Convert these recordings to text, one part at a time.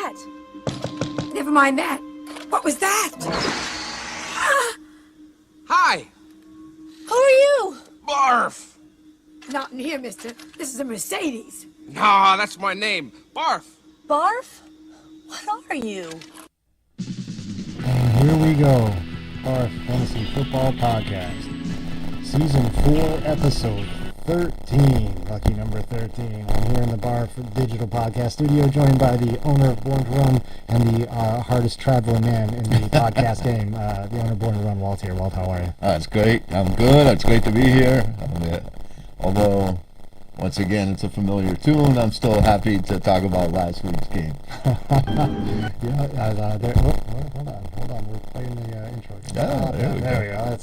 that? Never mind that. What was that? Hi! Who are you? BARFF! Not in here, mister. This is a Mercedes. Nah, that's my name. BARFF! BARFF? What are you? And here we go. BARFF Fantasy Football Podcast. Season 4, Episode 13. Lucky number 13. I'm here in the BARFF Digital Podcast Studio, joined by the owner of Born to Run and the hardest traveling man in the podcast game, the owner of Born to Run, Walt here. Walt, how are you? That's great. I'm good. It's great to be here. Although, once again, it's a familiar tune, I'm still happy to talk about last week's game. Hold on. We're playing the intro again. There we go.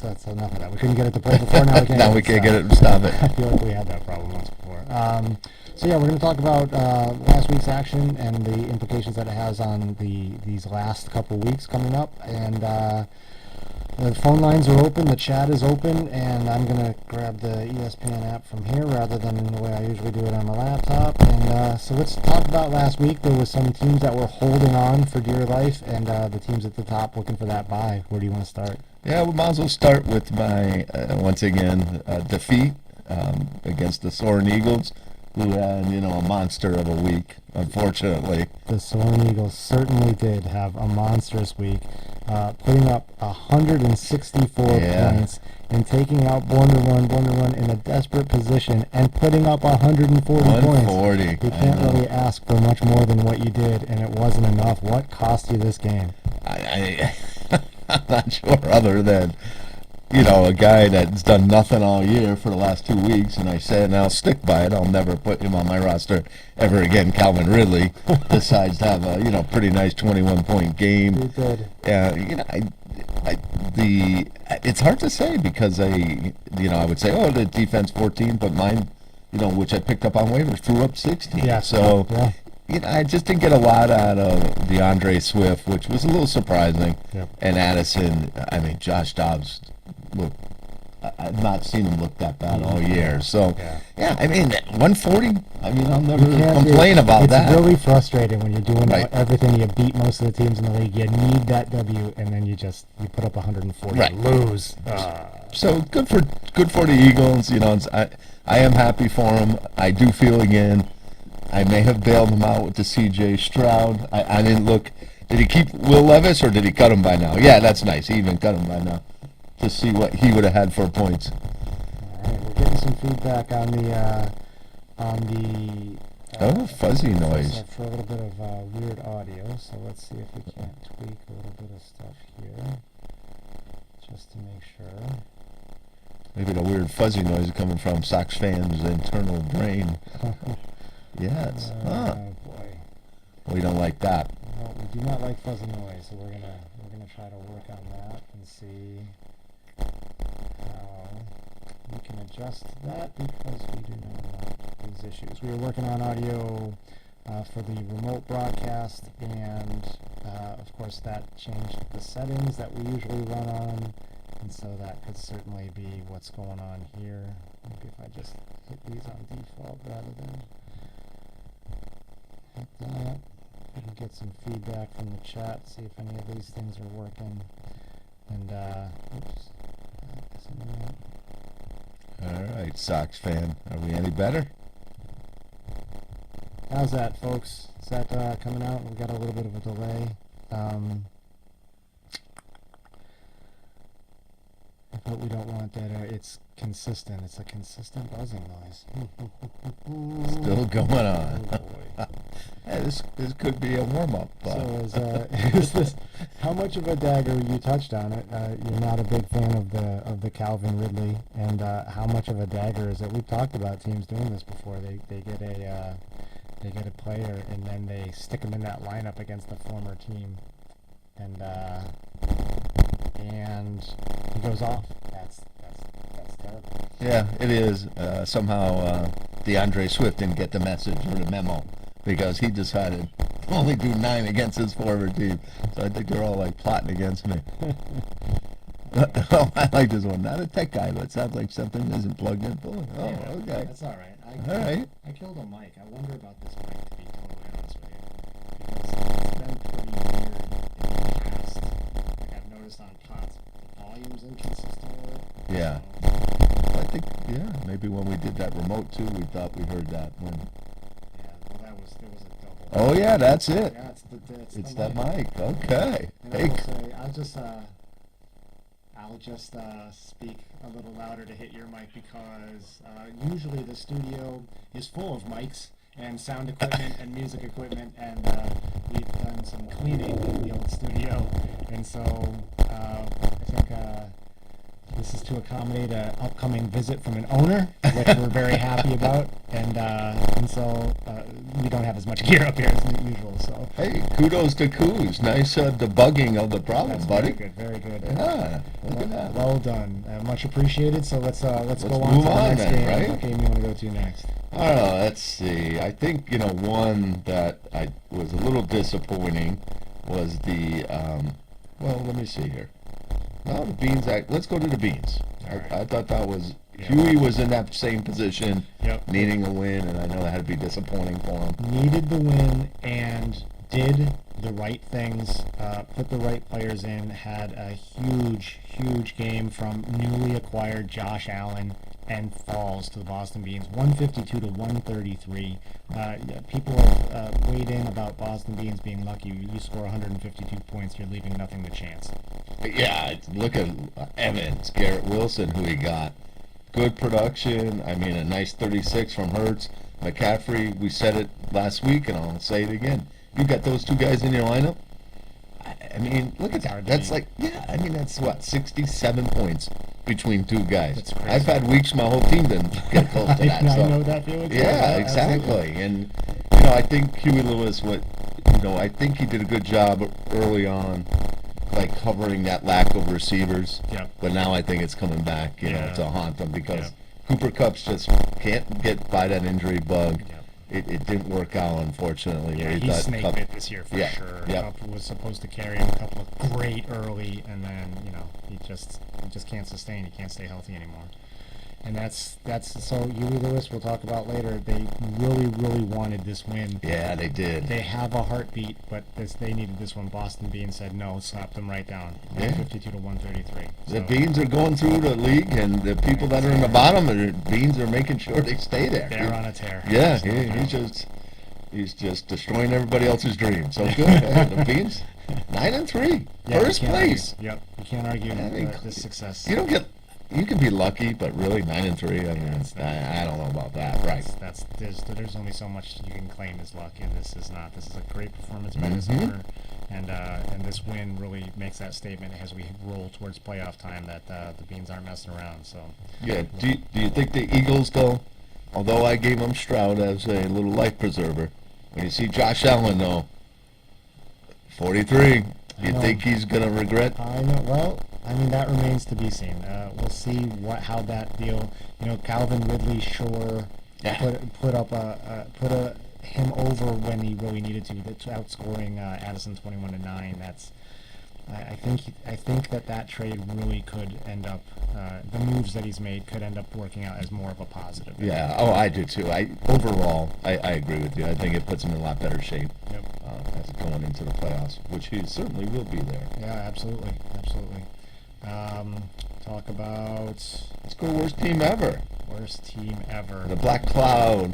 That's enough of that. We couldn't get it to play before. Now we can't. Now we can't get it to stop it. I feel like we had that problem once before. So yeah, we're going to talk about last week's action and the implications that it has on these last couple weeks coming up. And the phone lines are open, the chat is open, and I'm going to grab the ESPN app from here rather than the way I usually do it on my laptop. And so let's talk about last week. There were some teams that were holding on for dear life, and the teams at the top looking for that bye. Where do you want to start? Yeah, we might as well start with my, once again, defeat against the Soaring Eagles, who had, a monster of a week, unfortunately. The Soaring Eagles certainly did have a monstrous week, putting up 164 points and taking out Born to Run in a desperate position and putting up 140 points. You can't really ask for much more than what you did, and it wasn't enough. What cost you this game? I'm not sure, other than a guy that's done nothing all year for the last 2 weeks, and I said, and I'll stick by it, I'll never put him on my roster ever again. Calvin Ridley decides to have a, pretty nice 21-point game. He did. It's hard to say because I would say, oh, the defense 14, but mine, which I picked up on waivers, threw up 16. Yeah. So, I just didn't get a lot out of DeAndre Swift, which was a little surprising. Yep. And Addison, Josh Dobbs, look, I've not seen him look that bad all year. So, 140, I'll never complain about that. It's really frustrating when you're doing everything. You beat most of the teams in the league. You need that W, and then you put up 140 and lose. So good for the Eagles. I am happy for them. I do feel, again, I may have bailed him out with the C.J. Stroud. I didn't look. Did he keep Will Levis, or did he cut him by now? Yeah, that's nice. He even cut him by now to see what he would have had for points. All right, we're getting some feedback on the fuzzy noise. For a little bit of weird audio, so let's see if we can't tweak a little bit of stuff here, just to make sure. Maybe the weird fuzzy noise is coming from Sox fans' internal brain. Yes. Oh boy. We don't like that. No, we do not like fuzzy noise, so we're gonna try to work on that and see how we can adjust that, because we do not want these issues. We were working on audio for the remote broadcast, and of course that changed the settings that we usually run on, and so that could certainly be what's going on here. Maybe if I just hit these on default rather than hit that. We can get some feedback from the chat, see if any of these things are working. And, oops. All right, Sox fan. Are we any better? How's that, folks? Is that coming out? We got a little bit of a delay. But we don't want that. It's consistent. It's a consistent buzzing noise. Still going on. Oh boy. Hey, this could be a warm-up. So is this? How much of a dagger? You touched on it. You're not a big fan of the Calvin Ridley, and how much of a dagger is it? We've talked about teams doing this before. They get a player and then they stick him in that lineup against the former team, and he goes off. That's terrible. Yeah, it is. Somehow DeAndre Swift didn't get the message or the memo, because he decided to only do 9 against his former team. So I think they're all plotting against me. I like this one. Not a tech guy, but it sounds like something isn't plugged in fully. Oh, yeah, okay. That's all right. All right. I killed a mic. I wonder about this mic, to be totally honest with you, because noticed on pots, the volume's inconsistent with it. Yeah. I think, yeah, maybe when we did that remote too, we thought we heard that when. Yeah, well, there was a double. Oh yeah, that's it. Yeah, It's the that mic. Okay. And Hey. I will say, I'll just speak a little louder to hit your mic because usually the studio is full of mics and sound equipment and music equipment, and we've done some cleaning in the old studio, and so I think this is to accommodate an upcoming visit from an owner, which we're very happy about, and so we don't have as much gear up here as usual. So Hey, kudos to Coos. Nice debugging of the problem, that's buddy. very good. Yeah, look at that. Well done, much appreciated. So let's go on move to the on next then, game. right? What game you want to go to next? I don't know, let's see. I think, one that I was a little disappointing was the, well, let me see here. No, the Beans, let's go to the Beans. I thought that was, Huey was in that same position, needing a win, and I know that had to be disappointing for him. Needed the win and did the right things, put the right players in, had a huge game from newly acquired Josh Allen, and falls to the Boston Beans, 152 to 133. People have weighed in about Boston Beans being lucky. You score 152 points, you're leaving nothing to chance. Yeah, look at Evans, Garrett Wilson, who he got. Good production. I mean, a nice 36 from Hurts. McCaffrey, we said it last week, and I'll say it again. You got those two guys in your lineup? I mean, look at that. That's like, that's what, 67 points between two guys. That's crazy. I've had weeks my whole team didn't get close to that. I So. know that feeling. Yeah, exactly. Absolutely. And, I think Huey Lewis, I think he did a good job early on, like covering that lack of receivers. Yeah. But now I think it's coming back, to haunt them because Cooper Kupp's just can't get by that injury bug. Yeah. It didn't work out, unfortunately. Yeah, he snake bit this year for sure. Yep. Cup was supposed to carry him a couple of great early, and then he just can't sustain. He can't stay healthy anymore. And that's so Huey Lewis we'll talk about later. They really wanted this win. Yeah, they did. They have a heartbeat, but they needed this one. Boston Beans said no, slapped them right down. 152 to 133. The Beans are going through the league, and the people that are in the bottom, the Beans are making sure they stay there. They're on a tear. Yeah, he's just destroying everybody else's dreams. So good. Hey, the Beans, 9-3, first place. You can't argue this success. You can be lucky, but really 9-3. I mean, I don't know about that. Right. There's only so much you can claim as luck, and this is not. This is a great performance by this owner, and this win really makes that statement as we roll towards playoff time that the Beans aren't messing around. So yeah. Do you think the Eagles though? Although I gave them Stroud as a little life preserver, when you see Josh Allen though, 43, you think he's gonna regret? I know. Well, I mean that remains to be seen. We'll see how that deal. Calvin Ridley put him over when he really needed to. Outscoring Addison 21-9. That's. I think that trade really could end up. The moves that he's made could end up working out as more of a positive. Yeah. Oh, I do too. Overall, I agree with you. I think it puts him in a lot better shape. Yep. As going into the playoffs, which he certainly will be there. Yeah, absolutely. Talk about. Let's go worst team ever. Worst team ever. The black cloud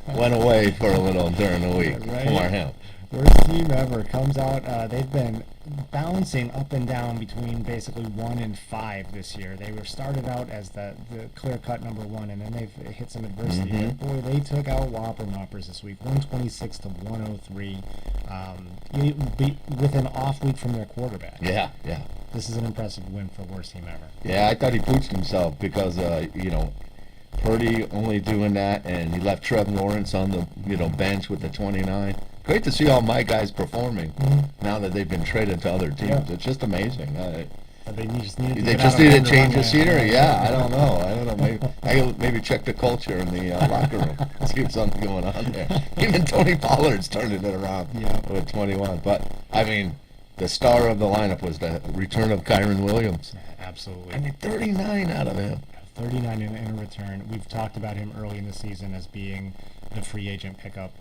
went away for a little during the week Right. for him. Worst team ever comes out. They've been bouncing up and down between basically 1 and 5 this year. They were started out as the clear-cut number 1, and then they've hit some adversity. Mm-hmm. But boy, they took out Whopper Moppers this week, 126 to 103, with an off week from their quarterback. Yeah. This is an impressive win for worst team ever. Yeah, I thought he pooched himself because, Purdy only doing that, and he left Trev Lawrence on the, bench with the 29. Great to see all my guys performing now that they've been traded to other teams. Yeah. It's just amazing. They just need to change the scenery. Yeah, I don't know. Maybe check the culture in the locker room. See if something's going on there. Even Tony Pollard's turning it around with 21. But, I mean, the star of the lineup was the return of Kyron Williams. Absolutely. I mean, 39 out of him. 39 in a return. We've talked about him early in the season as being the free agent pickup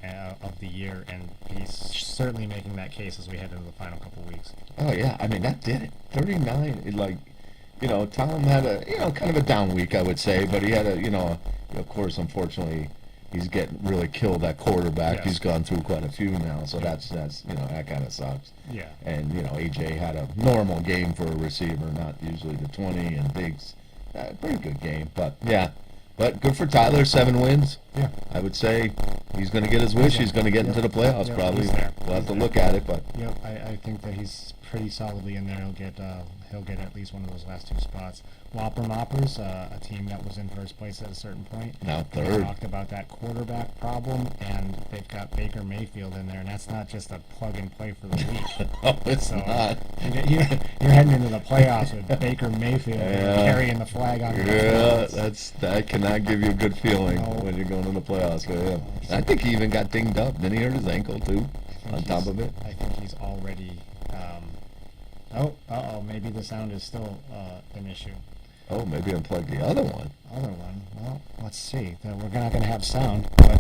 of the year, and he's certainly making that case as we head into the final couple weeks. Oh yeah, I mean that did it. 39, Tom had a kind of a down week, I would say, but he had of course, unfortunately, he's getting really killed at quarterback. Yes. He's gone through quite a few now, so that's that kind of sucks. Yeah. And AJ had a normal game for a receiver, not usually the 20, and Diggs, pretty good game, but yeah. But good for Tyler, 7 wins. Yeah. I would say he's going to get his wish. He's going to get into the playoffs probably. He's there. We'll have to look at it, but Yep, I think that he's pretty solidly in there. He'll get at least one of those last 2 spots. Whopper Moppers, a team that was in first place at a certain point. now We third. talked about that quarterback problem, and they've got Baker Mayfield in there, and that's not just a plug and play for the week. No, it's So not. you're heading into the playoffs with Baker Mayfield Yeah. carrying the flag on. Yeah, that cannot give you a good feeling No. when you're going to the playoffs with him. I think he even got dinged up. Didn't he hurt his ankle too? On top of it. I think he's already. Maybe the sound is still an issue. Oh, maybe unplug the other one. Other one. Well, let's see. We're not going to have sound, but.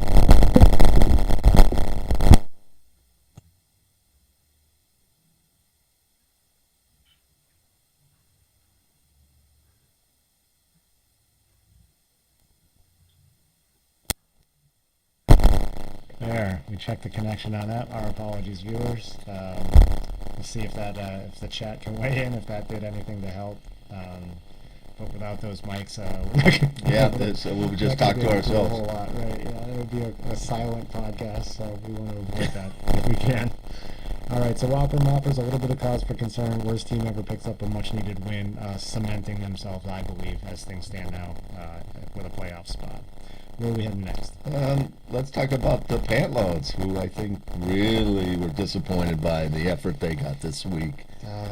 There, we checked the connection on that. Our apologies, viewers. We'll see if if the chat can weigh in, if that did anything to help. But without those mics, We'll just talk to A ourselves. whole lot, right? Yeah, it would be a silent podcast, so we want to avoid that if we can. All right, so Whopper Moppers, a little bit of cause for concern. Worst team ever picks up a much-needed win, cementing themselves, I believe, as things stand now, with a playoff spot. Where are we heading next? Let's talk about the Pantloads, who I think really were disappointed by the effort they got this week.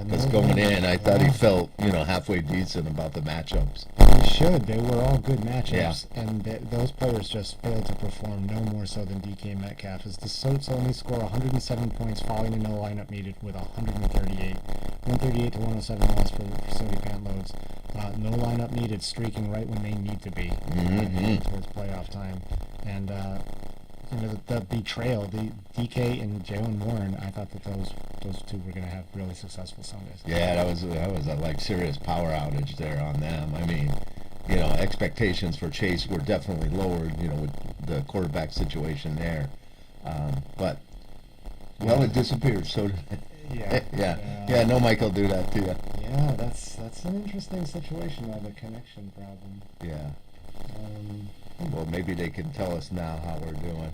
Because going in, I thought he felt, halfway decent about the matchups. He should. They were all good matchups, and those players just failed to perform, no more so than DK Metcalf. As the Sots only score 107 points, falling to no lineup needed with 138. 138 to 107 loss for Sotie Pantloads. No lineup needed, streaking right when they need to be towards playoff time. And the betrayal, the DK and Jalen Warren, I thought that those 2 were going to have really successful Sundays. Yeah, that was a serious power outage there on them. I mean, expectations for Chase were definitely lowered, with the quarterback situation there. But it disappeared. So yeah, no Mike will do that to you. Yeah, that's an interesting situation. The connection problem. Yeah. Well, maybe they can tell us now how we're doing.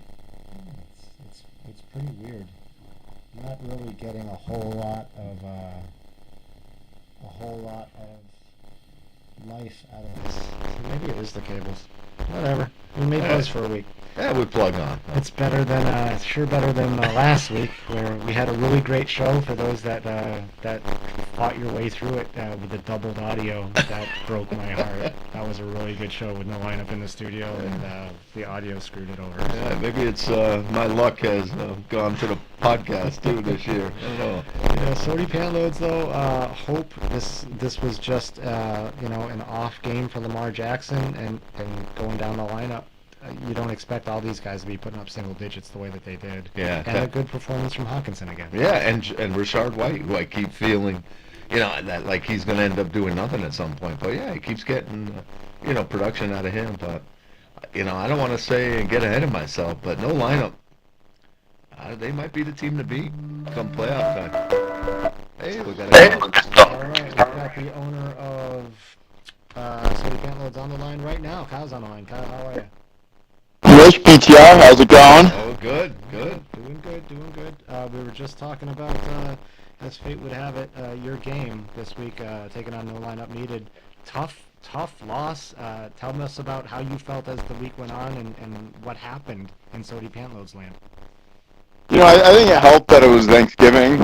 It's pretty weird. Not really getting a whole lot of life out of this. Maybe it is the cables. Whatever. We may buzz for a week. Yeah, we plug on. It's better than last week, where we had a really great show. For those that fought your way through it with the doubled audio, that broke my heart. That was a really good show with no lineup in the studio, and the audio screwed it over. Yeah, maybe it's my luck has gone to the podcast too this year. I don't know. Yeah, Sotie Pantloads though, hope this was just an off game for Lamar Jackson, and going down the lineup. You don't expect all these guys to be putting up single digits the way that they did. Yeah. And a good performance from Hawkinson again. Yeah, and Rashard White, who I keep feeling, that like he's going to end up doing nothing at some point. But yeah, he keeps getting, production out of him. But, I don't want to say and get ahead of myself, but no lineup. They might be the team to beat come playoff time. Hey, we got All right, we've got the owner of Sotie Pantloads on the line right now. Kyle's on the line. Kyle, how are you? Rich PTR, how's it going? Oh, good. Doing good. We were just talking about, as fate would have it, your game this week, taking on no lineup needed. Tough loss. Tell us about how you felt as the week went on and what happened in Sotie Pantloads land. I think it helped that it was Thanksgiving.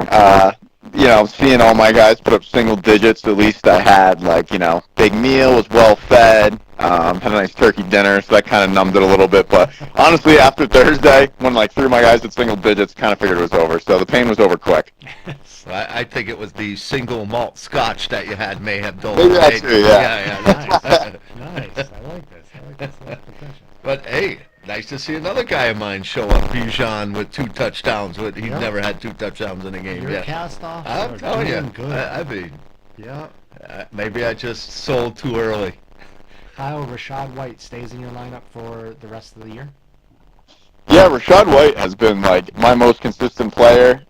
seeing all my guys put up single digits, at least I had, big meal, was well fed, had a nice turkey dinner, so that kind of numbed it a little bit. But honestly, after Thursday, when, 3 of my guys did single digits, kind of figured it was over. So the pain was over quick. I think it was the single malt scotch that you had may have done. Maybe that's true, yeah. Nice. I like this. But, hey, nice to see another guy of mine show up, Bijan, with 2 touchdowns. He's never had 2 touchdowns in a game Your yet. cast off. I'm telling you. Good. I mean, Yeah. maybe I just sold too early. Kyle, Rashad White stays in your lineup for the rest of the year? Yeah, Rashad White has been, my most consistent player.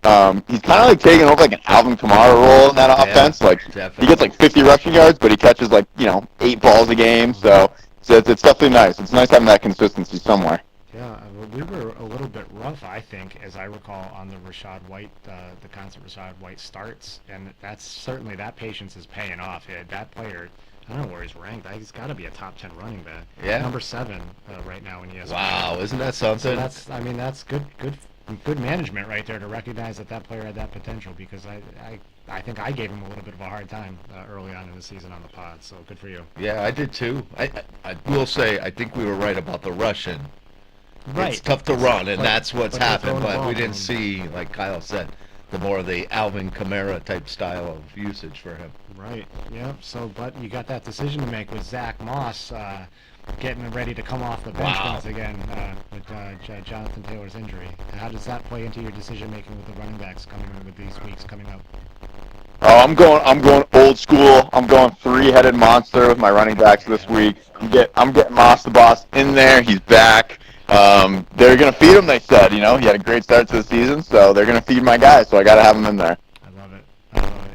He's kind of, taking over, an Alvin Kamara role in that offense. Definitely. He gets, 50 rushing yards, but he catches, 8 balls a game, so it's definitely nice. It's nice having that consistency somewhere. Yeah, we were a little bit rough, I think, as I recall, on the Rashad White, the constant Rashad White starts, and that's certainly, that patience is paying off. That player, I don't know where he's ranked. He's got to be a top 10 running back. Yeah. Number 7 right now in ESPN. Wow, isn't that something? So that's good management right there to recognize that player had that potential, because I think I gave him a little bit of a hard time early on in the season on the pod. So good for you. Yeah, I did too. I will say I think we were right about the rushing. Right. It's tough to run, and that's what's but they're happened. throwing the But ball we to didn't him. see, like Kyle said, the more of the Alvin Kamara type style of usage for him. Right. Yep. So, but you got that decision to make with Zach Moss getting ready to come off the bench Wow. once again with Jonathan Taylor's injury. How does that play into your decision making with the running backs coming in with these weeks coming up? Oh, I'm going old school. I'm going 3-headed monster with my running backs this week. I'm getting Moss the Boss in there. He's back. They're gonna feed him. They said, he had a great start to the season, so they're gonna feed my guy. So I gotta have him in there. I love it.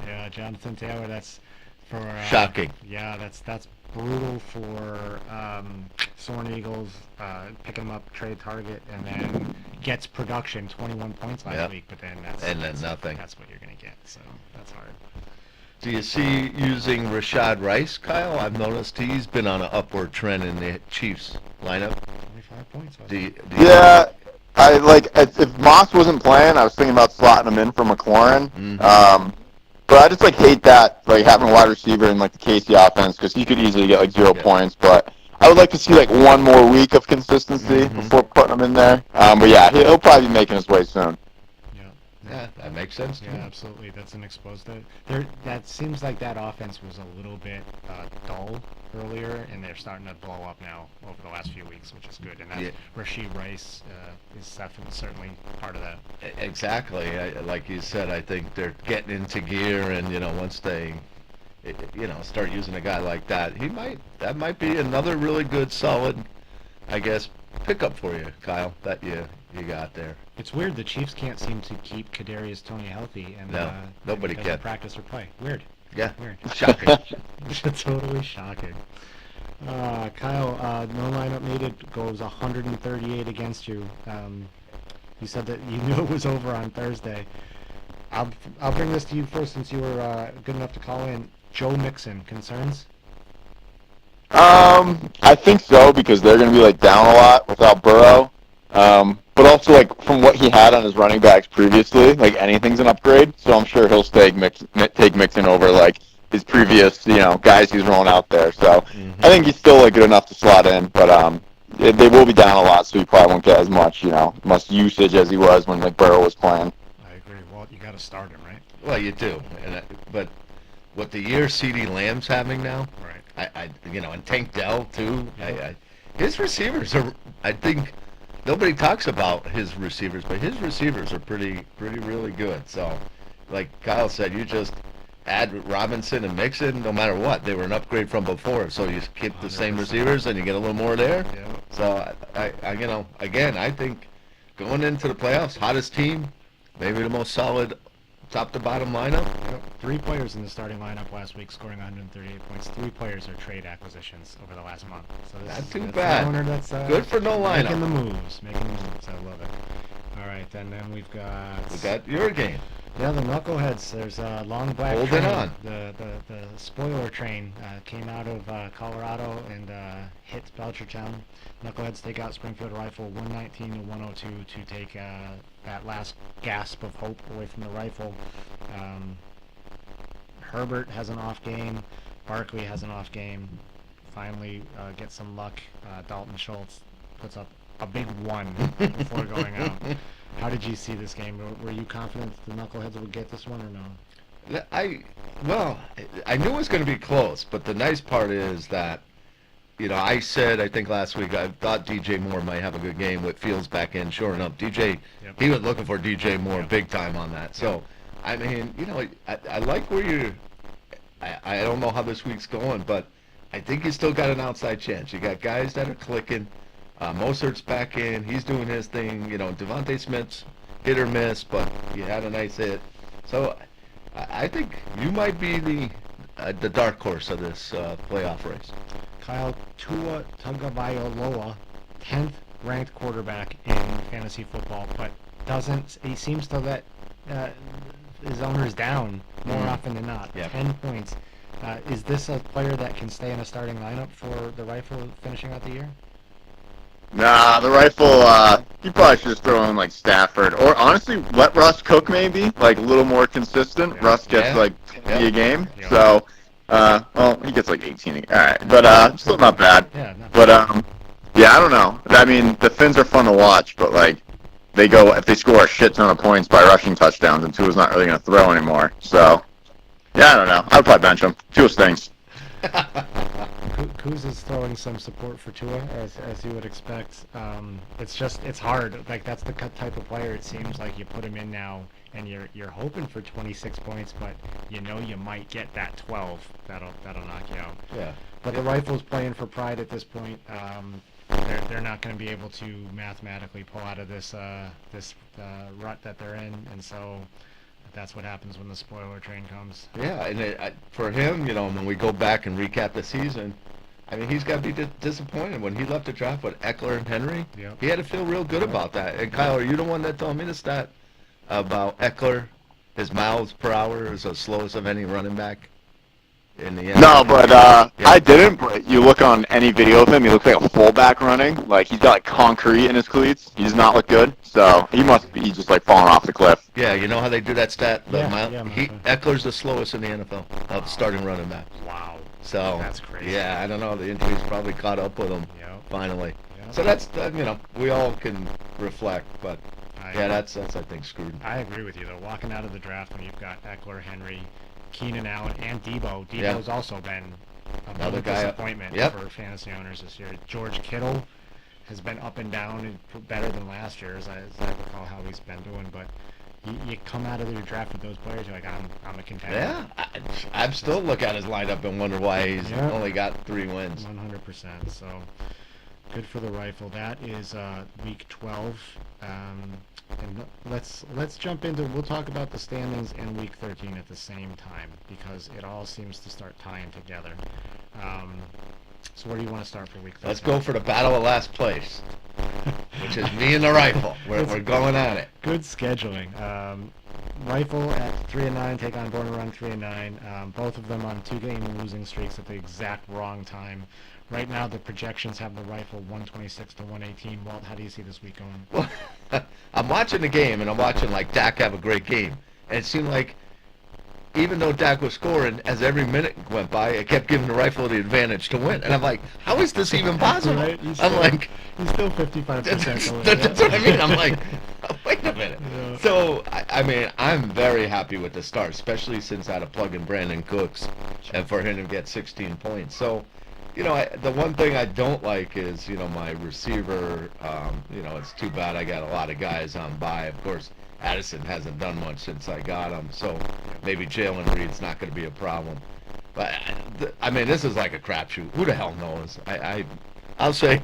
Yeah, Jonathan Taylor. That's for Shocking. Yeah, that's brutal for Soaring Eagles picking him up, trade target, and then gets production, 21 points last week. But then that's nothing. That's what you're gonna get. So that's hard. Do you see using Rashad Rice, Kyle? I've noticed he's been on an upward trend in the Chiefs lineup. 25 points. Yeah, if Moss wasn't playing, I was thinking about slotting him in for McLaurin. Mm-hmm. But I just hate that having a wide receiver in the Casey offense, because he could easily get 0 points. But I would like to see one more week of consistency before putting him in there. But yeah, he'll probably be making his way soon. Yeah, that makes sense too. Yeah, absolutely. That's an exposed. That seems like that offense was a little bit dull earlier, and they're starting to blow up now over the last few weeks, which is good. And that Rashee Rice is certainly part of that. Exactly. Like you said, I think they're getting into gear, and once they, start using a guy like that, that might be another really good, solid, I guess, pickup for you, Kyle. That you got there. It's weird the Chiefs can't seem to keep Kadarius Toney healthy, and no, nobody can practice or play. Weird. Yeah, weird. Shocking. Totally shocking. Kyle, no lineup needed goes 138 against you. You said that you knew it was over on Thursday. I'll bring this to you first, since you were good enough to call in. Joe Mixon, concerns? I think so, because they're going to be down a lot without Burrow. But also from what he had on his running backs previously, anything's an upgrade. So I'm sure he'll take Mixon over his previous guys he's rolling out there. So I think he's still good enough to slot in, but they will be down a lot, so he probably won't get as much usage as he was when Burrow was playing. I agree. Well, you got to start him, right? Well, you do, but what the year CeeDee Lamb's having now, right? And Tank Dell too. His receivers are, I think. Nobody talks about his receivers, but his receivers are pretty really good. So, like Kyle said, you just add Robinson and Mixon, no matter what. They were an upgrade from before, so you keep the same receivers and you get a little more there. Yeah. So, I think going into the playoffs, hottest team, maybe the most solid top to bottom lineup. Yep. 3 players in the starting lineup last week scoring 138 points. 3 players are trade acquisitions over the last month. So Not too bad. Good for no lineup. Making the moves. I love it. All right, then we've got your game. Yeah, the Knuckleheads. There's a long black Holding train. on. The spoiler train came out of Colorado and hit Belchertown. Knuckleheads take out Springfield Rifle 119-102 to take that last gasp of hope away from the Rifle. Herbert has an off game. Barkley has an off game. Finally gets some luck. Dalton Schultz puts up a big 1 before going out. How did you see this game? Were you confident the Knuckleheads would get this one or no? I knew it was going to be close, but the nice part is that, I said, I think last week, I thought DJ Moore might have a good game with Fields back in. Sure enough, he was looking for DJ Moore big time on that. So, I mean, I like where you're, I don't know how this week's going, but I think you still got an outside chance. You got guys that are clicking. Mosert's back in. He's doing his thing. Devontae Smith's hit or miss, but he had a nice hit. So I think you might be the dark horse of this playoff race. Kyle, Tua Tagovailoa, 10th ranked quarterback in fantasy football, but he seems to let his owners down more often than not. 10 points. Is this a player that can stay in a starting lineup for the Rifle finishing out the year? Nah, the Rifle, you probably should just throw in, like, Stafford. Or, honestly, let Russ cook, maybe. Like, a little more consistent. Yeah. Russ gets, like, 20 a game. Yeah. So, well, he gets, like, 18 All right. But, still not bad. Yeah, but, yeah, I don't know. I mean, the Finns are fun to watch, but, like, if they score a shit ton of points by rushing touchdowns, and Tua's not really going to throw anymore. So, yeah, I don't know. I'd probably bench him. Tua stinks. Kuz is throwing some support for Tua, as you would expect. It's hard. Like, that's the type of player it seems like you put him in now, and you're hoping for 26 points, but you might get that 12. That'll knock you out. Yeah. But the Rifle's playing for pride at this point. They're not going to be able to mathematically pull out of this rut that they're in, and so that's what happens when the spoiler train comes. Yeah, and for him, when we go back and recap the season, I mean, he's got to be disappointed. When he left the draft with Eckler and Henry, he had to feel real good about that. And Kyle, are you the one that told me the stat about Eckler? His miles per hour is the slowest of any running back in the NFL? No, but I didn't. But you look on any video of him, he looks like a fullback running. Like, he's got, like, concrete in his cleats. He does not look good. So he must be just, like, falling off the cliff. Yeah, you know how they do that stat? Eckler's the slowest in the NFL of starting running back. Wow. So that's crazy. Yeah, I don't know. The injuries probably caught up with him finally. Yep. So that's we all can reflect, but that's I think screwed. I agree with you though. Walking out of the draft when you've got Eckler, Henry, Keenan Allen, and Debo. Debo's also been another disappointment for fantasy owners this year. George Kittle has been up and down and better than last year, as I recall how he's been doing, but. You come out of your draft with those players, you're like, I'm a contender. Yeah, I still look at his lineup and wonder why he's only got 3 wins. 100%. So good for the Rifle. That is week 12. And let's jump into. We'll talk about the standings in week 13 at the same time because it all seems to start tying together. So where do you want to start for week 13? Let's go for the battle of last place, which is me and the Rifle. We're going at it. Good scheduling. Rifle at 3-9 take on Born to Run 3-9. Both of them on 2-game losing streaks at the exact wrong time. Right now, the projections have the Rifle 126-118. Walt, how do you see this week going? Well, I'm watching the game, and I'm watching like Dak have a great game, and it seemed like even though Dak was scoring, as every minute went by, it kept giving the Rifle the advantage to win. And I'm like, how is this even possible? Right? He's still 55%. That's what I mean. I'm like, oh, wait a minute. Yeah. So, I mean, I'm very happy with the start, especially since I had to plug in Brandon Cooks and for him to get 16 points. So, the one thing I don't like is, my receiver, it's too bad I got a lot of guys on bye. Of course, Addison hasn't done much since I got him, so maybe Jalen Reed's not going to be a problem. But, I mean, this is like a crapshoot. Who the hell knows? I'll say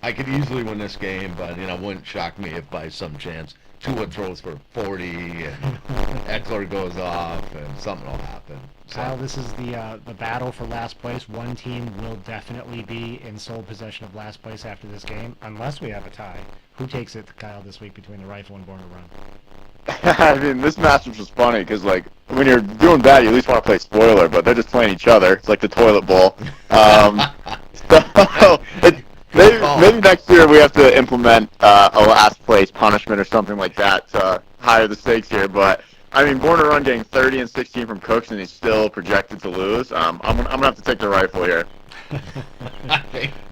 I could easily win this game, but, it wouldn't shock me if by some chance Tua throws for 40 and Eckler goes off and something will happen. So. Kyle, this is the battle for last place. One team will definitely be in sole possession of last place after this game, unless we have a tie. Who takes it, Kyle, this week between the Rifle and Born to Run? I mean, this matchup was funny because, like, when you're doing bad, you at least want to play spoiler, but they're just playing each other. It's like the toilet bowl. So maybe next year we have to implement a last place punishment or something like that to higher the stakes here. But I mean, Born to Run getting 30 and 16 from Cooks, and he's still projected to lose. I'm gonna have to take the rifle here.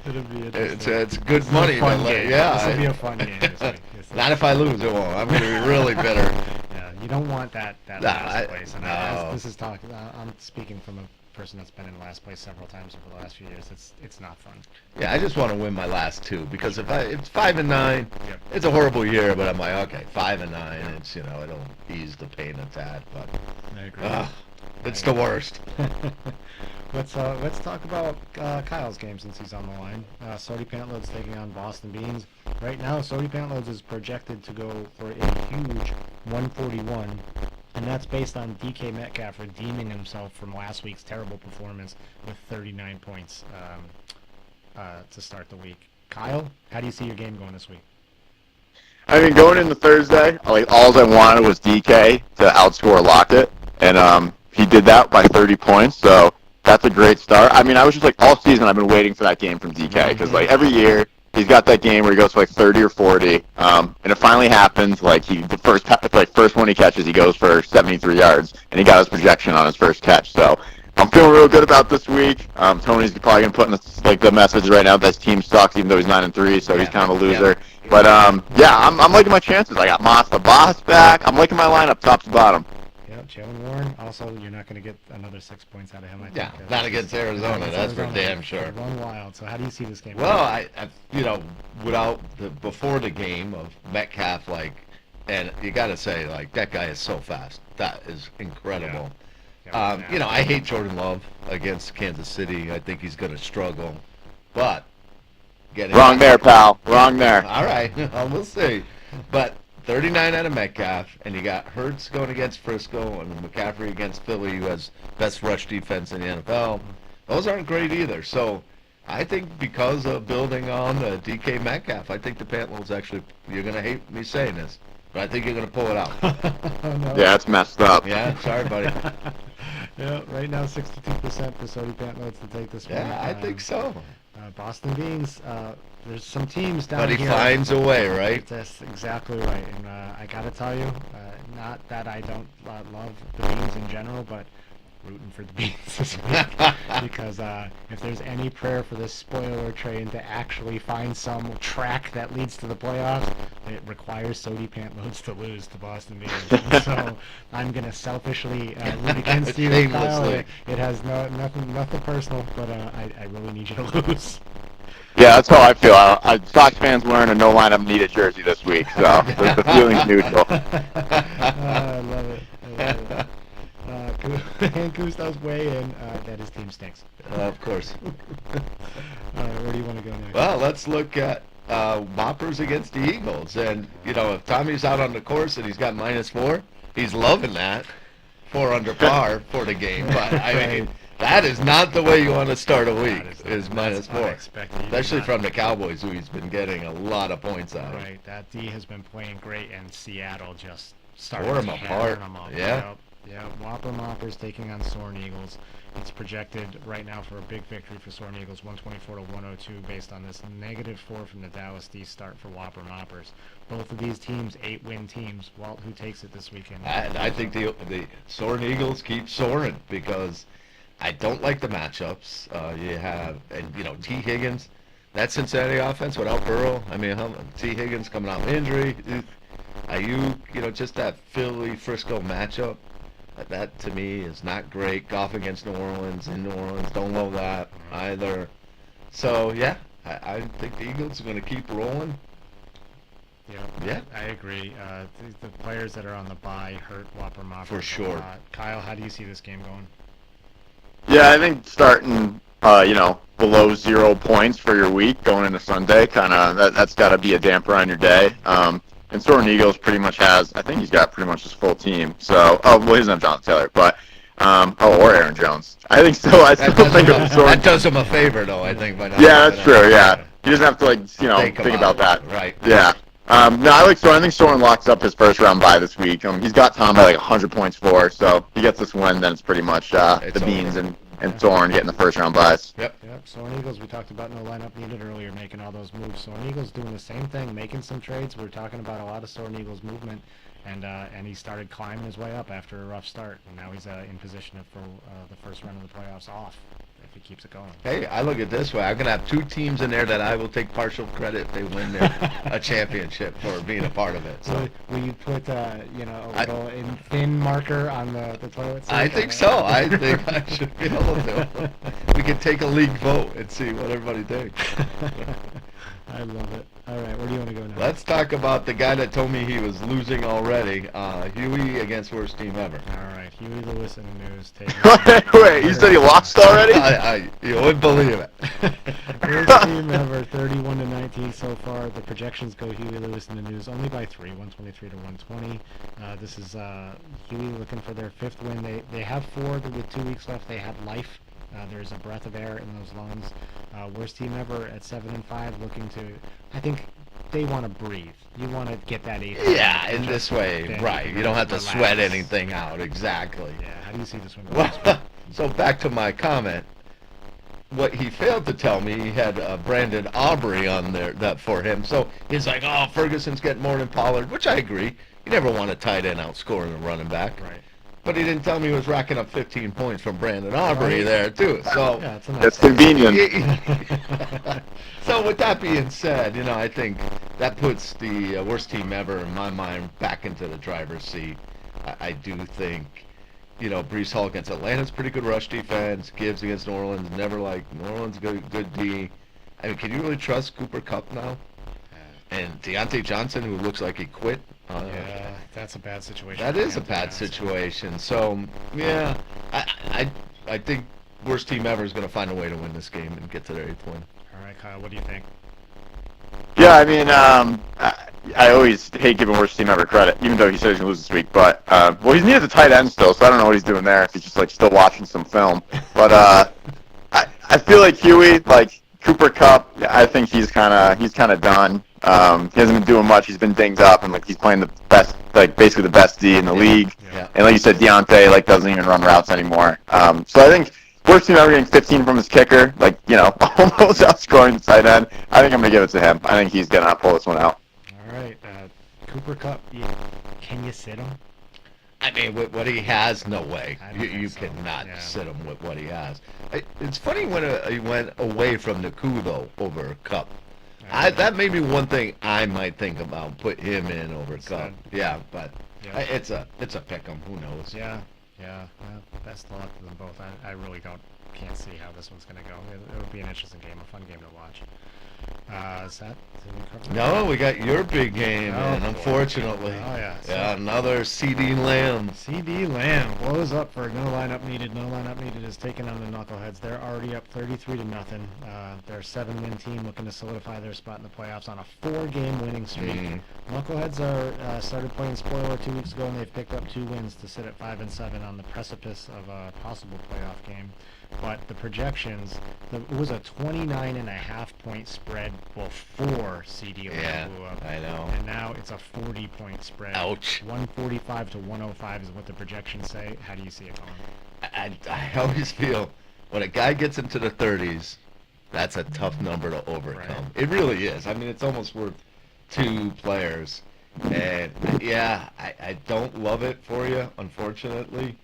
It'll be interesting. It's good money. Fun but, game. yeah. This will be a fun game this week. Not if I lose, it won't. I'm going to be really bitter. Yeah, you don't want that last place. And this is talking. I'm speaking from a person that's been in last place several times over the last few years. It's not fun. Yeah, I just want to win my last two because if it's 5 and 9, it's a horrible year. But I'm like, okay, 5 and 9. It's it'll ease the pain a tad. But I agree. It's the worst. Let's talk about Kyle's game since he's on the line. Sotie Pantloads taking on Boston Beans. Right now, Sotie Pantloads is projected to go for a huge 141, and that's based on DK Metcalf redeeming himself from last week's terrible performance with 39 points to start the week. Kyle, how do you see your game going this week? I mean, going into Thursday, all I wanted was DK to outscore Lockett, and he did that by 30 points. So that's a great start. I mean, I was just all season I've been waiting for that game from DK because every year he's got that game where he goes for 30 or 40, and it finally happens. The first one he catches, he goes for 73 yards, and he got his projection on his first catch. So I'm feeling real good about this week. Tony's probably gonna put in the message right now that his team sucks, even though he's 9-3, so he's kind of a loser. Yeah. But I'm liking my chances. I got Moss the Boss back. I'm liking my lineup top to bottom. Yep, Jalen Warren. Also, you're not going to get another 6 points out of him. I think. Yeah, not against Arizona. That's for damn sure. Run wild. So, how do you see this game? Well, I before the game of Metcalf, and you got to say, that guy is so fast. That is incredible. Yeah. I hate Jordan Love against Kansas City. I think he's going to struggle, but wrong there, pal. Wrong there. All right, we'll see. But 39 out of Metcalf, and you got Hurts going against Frisco and McCaffrey against Philly, who has best rush defense in the NFL. Those aren't great either. So I think because of building on DK Metcalf, I think the Pantloads actually, you're going to hate me saying this, but I think you're going to pull it out. No. Yeah, it's messed up. Yeah, sorry, buddy. Yeah, right now 62% for Sotie Pantloads to take this one. Yeah, I think so. Boston Beans, there's some teams down here. But he finds a way, right? That's exactly right. And I got to tell you, not that I don't love the Beans in general, but rooting for the Beans this week. Because if there's any prayer for this spoiler train to actually find some track that leads to the playoffs, it requires Sotie Pantloads to lose to Boston Beans. So I'm going to selfishly root against you, Kyle. It has nothing personal, but I really need you to lose. Yeah, that's how I feel. Sox fans wearing a no lineup needed jersey this week, so the feeling's neutral. I love it. And Gustav's way in that his team stinks. Of course. Where do you want to go next? Well, let's look at Moppers against the Eagles. And, if Tommy's out on the course and he's got -4, he's loving that. 4 under par for the game. But, I mean, that is not the way you want to start a week, is -4. Especially from the Cowboys, who he's been getting a lot of points out of. Right, that D has been playing great, and Seattle just started tore them apart. Yeah. Yeah, Whopper Moppers taking on Soaring Eagles. It's projected right now for a big victory for Soaring Eagles, 124-102, based on this -4 from the Dallas D start for Whopper Moppers. Both of these teams, 8-win teams. Walt, who takes it this weekend? I think the Soaring Eagles keep soaring because I don't like the matchups. T. Higgins, that Cincinnati offense without Burrow. I mean, T. Higgins coming out of injury. Ayuk, just that Philly-Frisco matchup. That, to me, is not great. Goff against New Orleans, in New Orleans, don't love that either. So, yeah, I think the Eagles are going to keep rolling. Yeah, I agree. The players that are on the bye hurt Whopper Moppers for sure. Kyle, how do you see this game going? Yeah, I think starting, below 0 points for your week going into Sunday, that's got to be a damper on your day. And Soaring Eagles pretty much he's got pretty much his full team. So, he doesn't have Jonathan Taylor, but, or Aaron Jones. I think so. I still think of Soaring. That does him a favor, though, I think. Yeah, that's true, yeah. He doesn't have to, think about that. Right. Yeah. No, I think Soaring locks up his first round bye this week. He's got Tom at 100 points for, so if he gets this win, then it's pretty much the Beans and and Soren getting the first-round buys. Yep. Soren Eagles, we talked about no lineup needed earlier, making all those moves. Soren Eagles doing the same thing, making some trades. We were talking about a lot of Soren Eagles movement, and he started climbing his way up after a rough start, and now he's in position for the first round of the playoffs off if he keeps it going. Hey, I look at it this way. I'm going to have two teams in there that I will take partial credit if they win a championship for being a part of it. So will you put a little thin marker on the toilet seat? I think so. I think I should be able to. We can take a league vote and see what everybody thinks. I love it. All right, where do you want to go now? Let's talk about the guy that told me he was losing already. Huey against worst team ever. All right, Huey Lewis in the news. Wait, you said he lost already? You wouldn't believe it. Worst team ever, 31-19 so far. The projections go Huey Lewis in the news only by 3, 123 to 120. This is Huey looking for their 5th win. They have 4 with 2 weeks left. They have life. There's a breath of air in those lungs. Worst team ever at 7-5, looking to. I think they want to breathe. You want to get that 8th. Yeah, in this way, right? You don't have to sweat anything out. Exactly. Yeah. How do you see this one going? Well, so back to my comment. What he failed to tell me, he had Brandon Aubrey on there that for him. So he's like, oh, Ferguson's getting more than Pollard, which I agree. You never want a tight end outscoring a running back. Right. But he didn't tell me he was racking up 15 points from Brandon Aubrey there, too. So Yeah, That's convenient. So with that being said, I think that puts the worst team ever, in my mind, back into the driver's seat. I do think, Breece Hall against Atlanta's pretty good rush defense. Gibbs against New Orleans, never like New Orleans good D. I mean, can you really trust Cooper Kupp now? And Deontay Johnson, who looks like he quit. Yeah, that's a bad situation. That is a bad situation. So, yeah, I think worst team ever is going to find a way to win this game and get to their 8th win. All right, Kyle, what do you think? Yeah, I mean, I always hate giving worst team ever credit, even though he said he's going to lose this week. But, he's near the tight end still, so I don't know what he's doing there, if he's just, still watching some film. But I feel like Huey, Cooper Kupp, I think he's kind of done. He hasn't been doing much. He's been dinged up, and he's playing the best, basically the best D in the league. Yeah. And like you said, Deontay doesn't even run routes anymore. So I think worst team ever getting 15 from his kicker, almost outscoring the tight end. I think I'm gonna give it to him. I think he's gonna pull this one out. All right, Cooper Kupp, can you sit him? I mean, with what he has, no way. I don't You think so. cannot Yeah. sit him with what he has. It's funny when he went away from the coup, though, over Cup. That may be one thing I might think about, put him in over Cup. Yeah, but Yeah. it's a pick 'em. Who knows? Yeah. Well, best of luck to them both. I really can't see how this one's going to go. It'll be an interesting game, a fun game to watch. Did we cover that? No, we got your big game, Oh, man, boy. unfortunately. Oh, yeah. Yeah, another CD Lamb. CD Lamb blows up for no lineup needed. No lineup needed is taking on the Knuckleheads. They're already up 33-0. They're a 7-win team looking to solidify their spot in the playoffs on a 4-game winning streak. Knuckleheads started playing spoiler 2 weeks ago, and they've picked up 2 wins to sit at 5-7 on the precipice of a possible playoff game. But the projections, it was a 29.5-point spread before CD Lamb Yeah, blew up. I know. And now it's a 40-point spread. Ouch. 145 to 105 is what the projections say. How do you see it going? I always feel when a guy gets into the 30s, that's a tough number to overcome. Right. It really is. I mean, it's almost worth 2 players. And, yeah, I don't love it for you, unfortunately.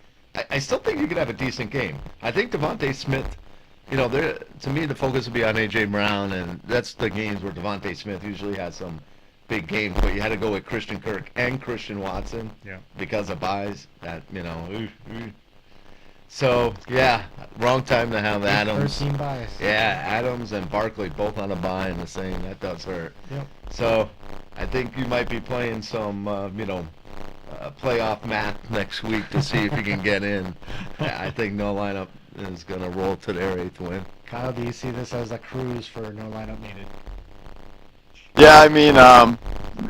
I still think you could have a decent game. I think Devontae Smith, to me, the focus would be on A.J. Brown, and that's the games where Devontae Smith usually has some big games. But you had to go with Christian Kirk and Christian Watson because of buys. So, yeah, wrong time to have Adams. 13 bias. Yeah, Adams and Barkley both on a bye in the same. That does hurt. Yep. So, I think you might be playing some, playoff math next week to see if you can get in. I think no lineup is going to roll to their 8th win. Kyle, do you see this as a cruise for no lineup needed? Yeah, I mean,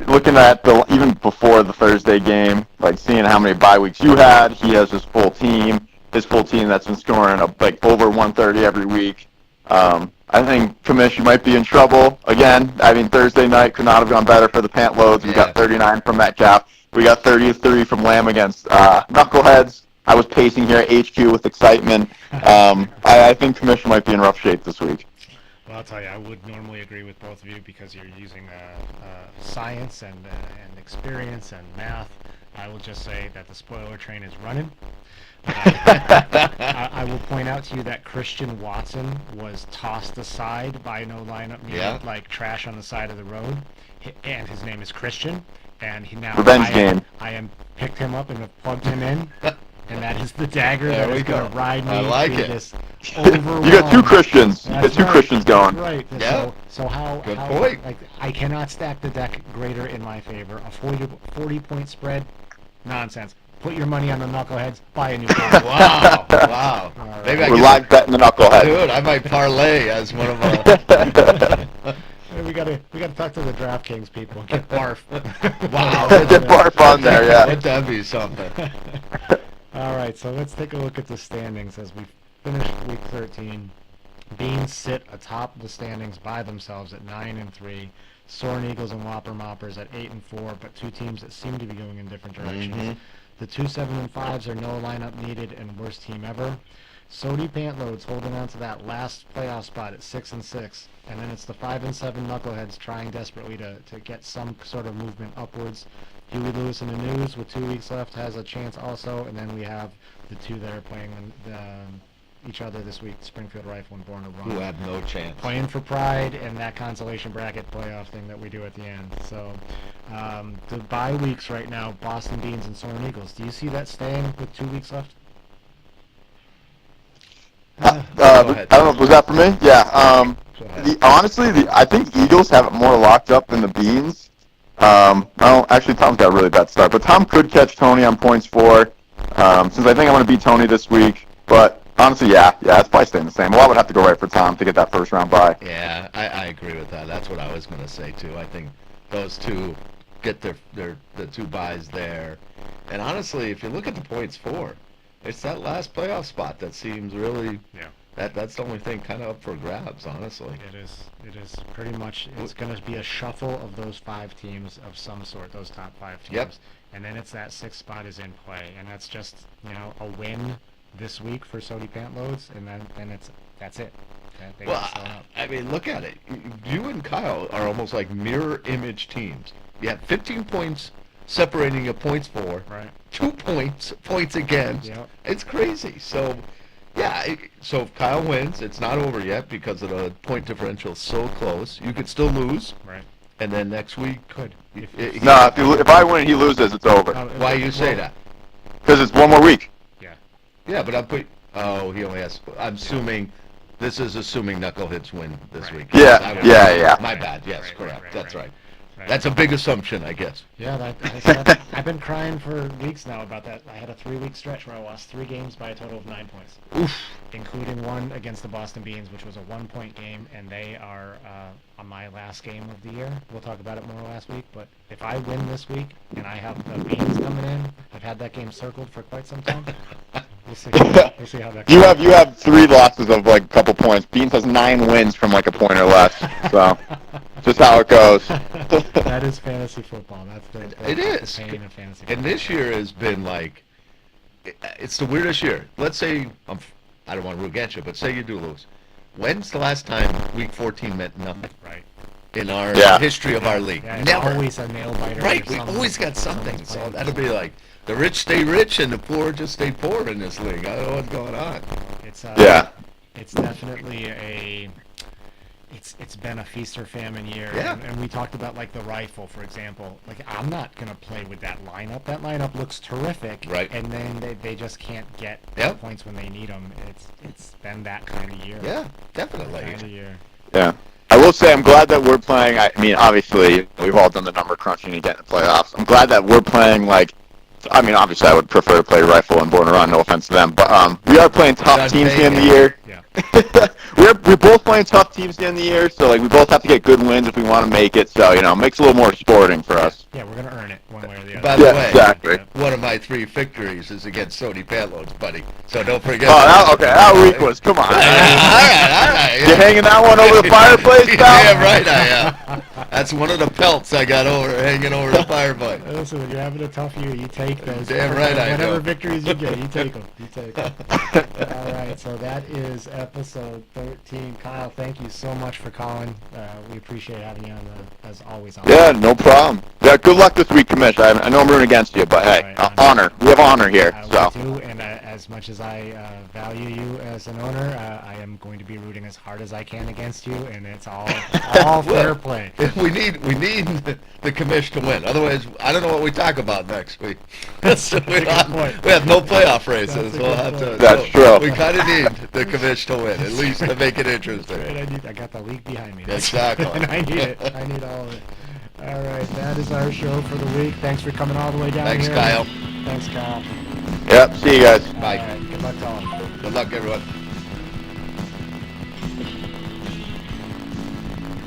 looking at even before the Thursday game, seeing how many bye weeks you had, he has his full team that's been scoring over 130 every week. I think, Commish, you might be in trouble. Again, I mean, Thursday night could not have gone better for the Pantloads. We got 39 from Metcalf. We got 33 from Lamb against Knuckleheads. I was pacing here at HQ with excitement. I think Commission might be in rough shape this week. Well, I'll tell you, I would normally agree with both of you because you're using science and experience and math. I will just say that the spoiler train is running. I will point out to you that Christian Watson was tossed aside by no lineup needed, like trash on the side of the road, and his name is Christian, and he now I am picked him up and have plugged him in, and that is the dagger that is going to ride me through this overwhelm. You got two Christians. You got two Christians going. Right. Yeah. So how point. Like, I cannot stack the deck greater in my favor. A 40-point spread, nonsense. Put your money on the knuckleheads. Buy a new car. Wow. Right. Maybe we're live betting the knuckleheads. Dude, I might parlay as one of our. We gotta talk to the DraftKings people. Get BARFF. Wow. Get BARFF on there, yeah. Let that be something. All right, so let's take a look at the standings as we finish week 13. Beans sit atop the standings by themselves at 9-3. Soaring Eagles and Whopper Moppers at 8-4, but two teams that seem to be going in different directions. The 2 7-5s are no lineup needed and worst team ever. Sotie Pantloads holding on to that last playoff spot at 6-6, and then it's the 5-7 Knuckleheads trying desperately to get some sort of movement upwards. Huey Lewis in the News with 2 weeks left has a chance also, and then we have the two that are playing each other this week, Springfield Rifle and Born to Run. Who have no chance. Playing for pride and that consolation bracket playoff thing that we do at the end. So the bye weeks right now, Boston Beans and Soaring Eagles. Do you see that staying with 2 weeks left? I don't know. Was that for me? Yeah. Honestly, I think Eagles have it more locked up than the Beans. Actually, Tom's got a really bad start, but Tom could catch Tony on points for. Since I think I'm going to beat Tony this week, but honestly, yeah, it's probably staying the same. Well, I would have to go right for Tom to get that first round bye. Yeah, I agree with that. That's what I was going to say too. I think those two get the two buys there, and honestly, if you look at the points for, it's that last playoff spot that seems really. Yeah. That's the only thing kind of up for grabs, honestly. It is pretty much. It's going to be a shuffle of those 5 teams of some sort. Those top 5 teams. Yep. And then it's that 6th spot is in play, and that's just a win this week for Sotie Pantloads, and then that's it. Well, I mean, look at it. You and Kyle are almost like mirror image teams. You have 15 points separating your points for, right? 2 points against. Yep. It's crazy. So, yeah. So if Kyle wins, it's not over yet because of the point differential is so close. You could still lose. Right. And then next week, if I win and he loses, it's over. Why you say that? Because it's one more week. Yeah, but he only has. I'm assuming. This is assuming Knuckleheads win this week. Yeah. My bad. Yes, correct. That's right. That's a big assumption, I guess. Yeah, I've been crying for weeks now about that. I had a 3-week stretch where I lost 3 games by a total of 9 points. Oof. Including one against the Boston Beans, which was a 1-point game, and they are on my last game of the year. We'll talk about it more last week, but if I win this week and I have the Beans coming in, I've had that game circled for quite some time. We'll see how that goes. You have 3 losses of like a couple points. Beans has 9 wins from like a point or less. So just how it goes. That is fantasy football. That's the pain of fantasy football. And this year has been like, it's the weirdest year. Let's say, I don't want to get you, but say you do lose. When's the last time Week 14 meant nothing? Right. In our history of our league. Yeah, Never. Always a nail biter. Right, we always got something. So that'll be like, the rich stay rich and the poor just stay poor in this league. I don't know what's going on. It's definitely it's been a feast or famine year. Yeah. And we talked about like the rifle, for example. Like I'm not gonna play with that lineup. That lineup looks terrific. Right. And then they just can't get points when they need them. It's been that kind of year. Yeah, definitely. That kind of year. Yeah. I will say I'm glad that we're playing. I mean, obviously, we've all done the number crunching to get in the playoffs. I'm glad that we're playing like. I mean, obviously, I would prefer to play Rifle and Born to Run. No offense to them, but we are playing tough teams at the end of the year. Yeah. we're both playing tough teams at the end of the year, so like we both have to get good wins if we want to make it. So it makes it a little more sporting for us. Yeah, we're gonna earn it one way or the other. By the way, exactly. One of my 3 victories is against Sotie Pantloads, buddy. So don't forget. Okay, how weak was? Come on. All right. You hanging that one over the fireplace, pal? Yeah, right. I am. That's one of the pelts I got hanging over the firefight. Listen, when you're having a tough year, you take those. Damn right I Whatever do. victories you get, you take them. You take them. All right, so that is episode 13. Kyle, thank you so much for calling. We appreciate having you on, as always. Yeah, no problem. Yeah, good luck this week, Commish. I know I'm rooting against you, but hey, All right, honor. We have honor here. So. We do, and as much as I value you as an owner, I am going to be rooting as hard as I can against you, and it's all fair play. We need the commish to win. Otherwise, I don't know what we talk about next week. we have no playoff races. We'll have to. That's true. We kind of need the commish to win, at least to make it interesting. Right, I got the league behind me. Exactly. And I need it. I need all of it. All right, that is our show for the week. Thanks for coming all the way down Thanks, here. Kyle. Thanks, Kyle. Yep, see you guys. Bye. All right, good luck to all. Good luck, everyone.